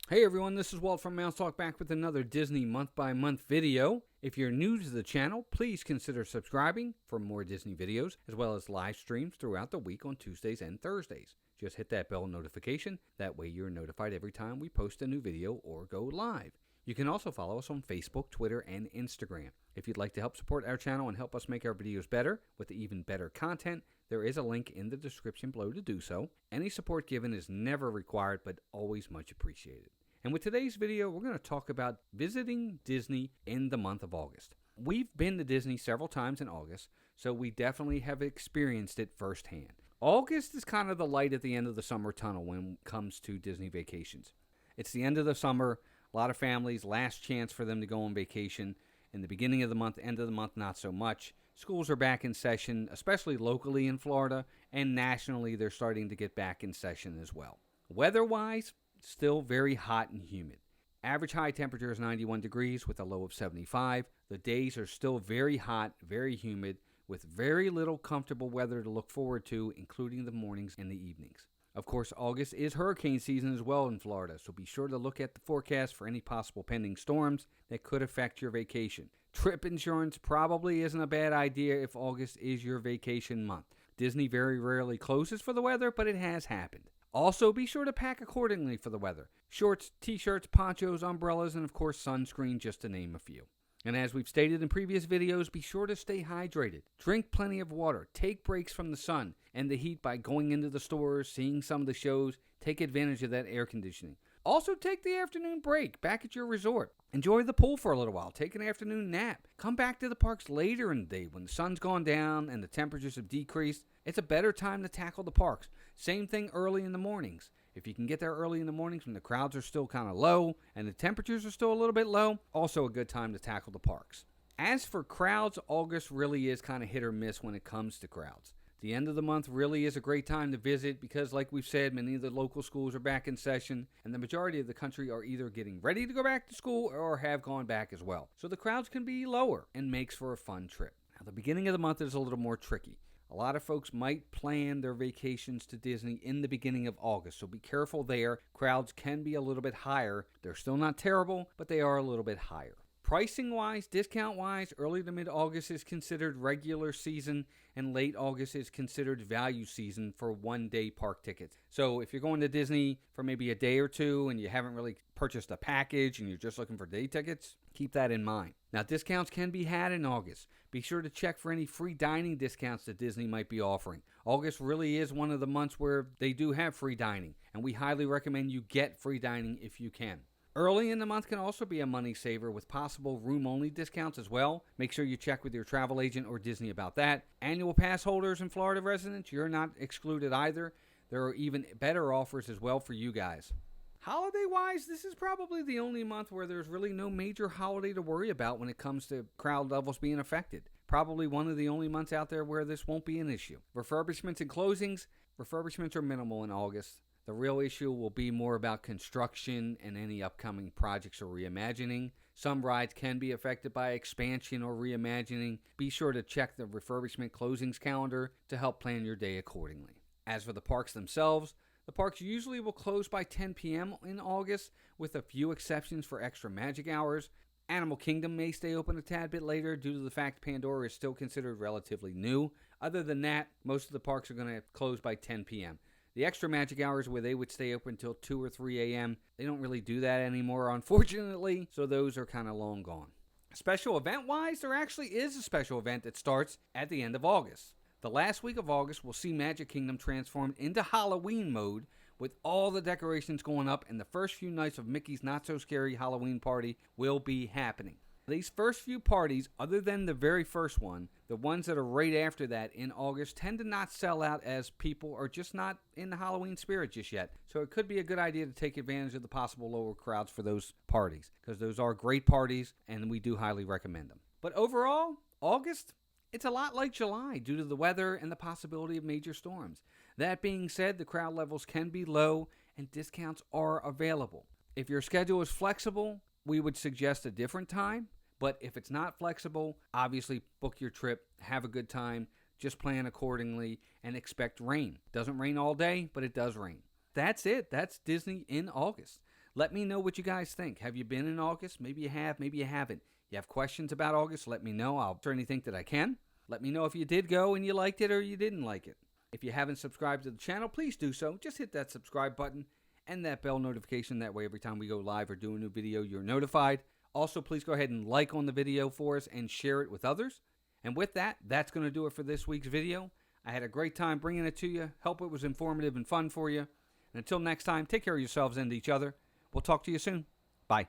Hey everyone, this is Walt from Mouse Talk back with another Disney month by month video. If you're new to the channel, please consider subscribing for more Disney videos, as well as live streams throughout the week on Tuesdays and Thursdays. Just hit that bell notification, that way you're notified every time we post a new video or go live. You can also follow us on Facebook, Twitter, and Instagram. If you'd like to help support our channel and help us make our videos better with even better content, there is a link in the description below to do so. Any support given is never required, but always much appreciated. And with today's video, we're going to talk about visiting Disney in the month of August. We've been to Disney several times in August, so we definitely have experienced it firsthand. August is kind of the light at the end of the summer tunnel when it comes to Disney vacations. It's the end of the summer, a lot of families, last chance for them to go on vacation. In the beginning of the month, end of the month, not so much. Schools are back in session, especially locally in Florida, and nationally they're starting to get back in session as well. Weather-wise, still very hot and humid. Average high temperature is 91 degrees with a low of 75. The days are still very hot, very humid, with very little comfortable weather to look forward to, including the mornings and the evenings. Of course, August is hurricane season as well in Florida, so be sure to look at the forecast for any possible pending storms that could affect your vacation. Trip insurance probably isn't a bad idea if August is your vacation month. Disney very rarely closes for the weather, but it has happened. Also, be sure to pack accordingly for the weather. Shorts, t-shirts, ponchos, umbrellas, and of course sunscreen, just to name a few. And as we've stated in previous videos, be sure to stay hydrated. Drink plenty of water. Take breaks from the sun and the heat by going into the stores, seeing some of the shows. Take advantage of that air conditioning. Also, take the afternoon break back at your resort. Enjoy the pool for a little while. Take an afternoon nap. Come back to the parks later in the day when the sun's gone down and the temperatures have decreased. It's a better time to tackle the parks. Same thing early in the mornings. If you can get there early in the mornings when the crowds are still kind of low and the temperatures are still a little bit low, also a good time to tackle the parks. As for crowds, August really is kind of hit or miss when it comes to crowds. The end of the month really is a great time to visit because, like we've said, many of the local schools are back in session and the majority of the country are either getting ready to go back to school or have gone back as well. So the crowds can be lower and makes for a fun trip. Now, the beginning of the month is a little more tricky. A lot of folks might plan their vacations to Disney in the beginning of August, so be careful there. Crowds can be a little bit higher. They're still not terrible, but they are a little bit higher. Pricing-wise, discount-wise, early to mid-August is considered regular season, and late August is considered value season for one-day park tickets. So if you're going to Disney for maybe a day or two and you haven't really purchased a package and you're just looking for day tickets, keep that in mind. Now, discounts can be had in August. Be sure to check for any free dining discounts that Disney might be offering. August really is one of the months where they do have free dining, and we highly recommend you get free dining if you can. Early in the month can also be a money saver with possible room-only discounts as well. Make sure you check with your travel agent or Disney about that. Annual pass holders and Florida residents, you're not excluded either. There are even better offers as well for you guys. Holiday-wise, this is probably the only month where there's really no major holiday to worry about when it comes to crowd levels being affected. Probably one of the only months out there where this won't be an issue. Refurbishments and closings, refurbishments are minimal in August. The real issue will be more about construction and any upcoming projects or reimagining. Some rides can be affected by expansion or reimagining. Be sure to check the refurbishment closings calendar to help plan your day accordingly. As for the parks themselves, the parks usually will close by 10 p.m. in August, with a few exceptions for extra magic hours. Animal Kingdom may stay open a tad bit later due to the fact Pandora is still considered relatively new. Other than that, most of the parks are going to close by 10 p.m. The extra magic hours where they would stay open until 2 or 3 a.m., they don't really do that anymore, unfortunately, so those are kind of long gone. Special event-wise, there actually is a special event that starts at the end of August. The last week of August will see Magic Kingdom transformed into Halloween mode with all the decorations going up, and the first few nights of Mickey's Not So Scary Halloween Party will be happening. These first few parties, other than the very first one, the ones that are right after that in August tend to not sell out as people are just not in the Halloween spirit just yet. So it could be a good idea to take advantage of the possible lower crowds for those parties, because those are great parties and we do highly recommend them. But overall, August, it's a lot like July due to the weather and the possibility of major storms. That being said, the crowd levels can be low and discounts are available. If your schedule is flexible, we would suggest a different time. But if it's not flexible, obviously book your trip, have a good time, just plan accordingly, and expect rain. It doesn't rain all day, but it does rain. That's it. That's Disney in August. Let me know what you guys think. Have you been in August? Maybe you have, maybe you haven't. You have questions about August? Let me know. I'll answer anything that I can. Let me know if you did go and you liked it or you didn't like it. If you haven't subscribed to the channel, please do so. Just hit that subscribe button and that bell notification. That way every time we go live or do a new video, you're notified. Also, please go ahead and like on the video for us and share it with others. And with that, that's going to do it for this week's video. I had a great time bringing it to you. Hope it was informative and fun for you. And until next time, take care of yourselves and each other. We'll talk to you soon. Bye.